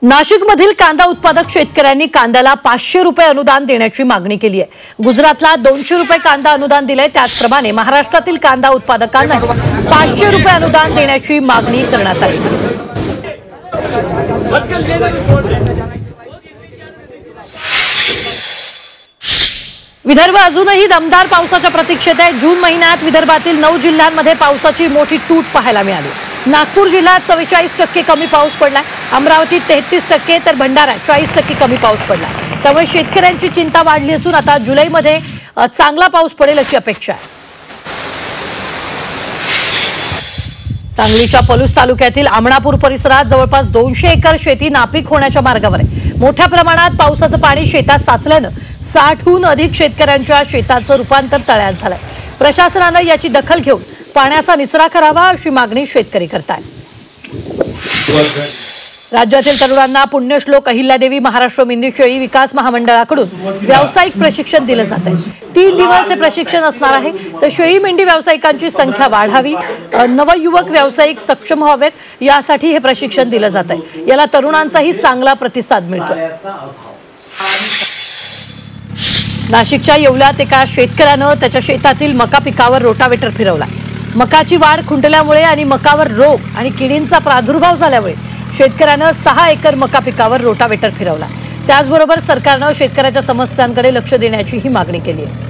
नाशिकमधील कांदा उत्पादक शेतकऱ्यांनी कांद्याला 500 रुपये अनुदान देण्याची मागणी केली आहे। गुजरातला 200 रुपये कांदा अनुदान दिले, त्याचप्रमाणे महाराष्ट्रातील कांदा उत्पादकांना 500 रुपये अनुदान देण्याची मागणी करण्यात आली। विदर्भ अजूनही दमदार पावसाच्या प्रतीक्षेत आहे। जून महिन्यात विदर्भातील 9 जिल्ह्यांमध्ये पावसाची मोठी तूट पाहायला मिळाली। नागपूर जिल्ह्यात 44% कमी पाऊस पडला, अमरावतीत 33% तर भंडाऱ्यात 40% कमी पाऊस पडला। त्यामुळे शेतकऱ्यांची चिंता वाढली असून आता जुलैमध्ये चांगला पाऊस पडेल अशी अपेक्षा आहे। सांगलीच्या पलूस तालुक्यातील आमणापूर परिसरात जवळपास 200 एकर शेती नापीक होण्याच्या मार्गावर आहे। मोठ्या प्रमाणात पावसाचं पाणी शेतात साचल्यानं 60हून अधिक शेतकऱ्यांच्या शेताचं रूपांतर तळ्यात झालंय। प्रशासनानं याची दखल घेऊन पाण्याचा निचरा करावा अशी मागणी शेतकरी करतात। राज्यातील तरुणांना पुण्यश्लोक अहिल्यादेवी महाराष्ट्र मेंढी शेळी विकास महामंडळाकडून व्यावसायिक प्रशिक्षण दिलं जात आहे। 3 दिवस हे प्रशिक्षण असणार आहे। तर शेळी मेंढी व्यावसायिकांची संख्या वाढावी, नवयुवक व्यावसायिक सक्षम व्हावेत, यासाठी हे प्रशिक्षण दिलं जात आहे। याला तरुणांचाही चांगला प्रतिसाद मिळतोय। नाशिकच्या येवल्यात एका शेतकऱ्यानं त्याच्या शेतातील मका पिकावर रोटावेटर फिरवला। मकाची वाढ खुंटल्यामुळे आणि मकावर रोग आणि किडींचा प्रादुर्भाव झाल्यामुळे शेतकऱ्यानं 6 एकर मका पिकावर रोटावेटर फिरवला। त्याचबरोबर सरकारनं शेतकऱ्याच्या समस्यांकडे लक्ष देण्याची ही मागणी केली आहे।